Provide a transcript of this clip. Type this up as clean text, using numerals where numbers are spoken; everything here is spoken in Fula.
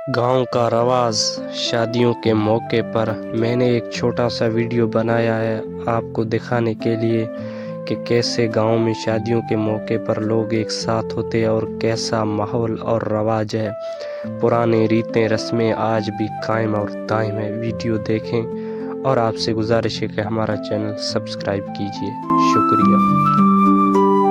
गांव का रवाज शादियों के मौके पर मैंने एक छोटा सा वीडियो बनाया है आपको दिखाने के लिए कि कैसे गांव में शादियों के मौके पर लोग एक साथ होते हैं और कैसा माहौल और रवाज है। पुराने रीतें रस्में आज भी कायम और दायम है। वीडियो देखें और आपसे गुजारिश है कि हमारा चैनल सब्सक्राइब कीजिए। शुक्रिया।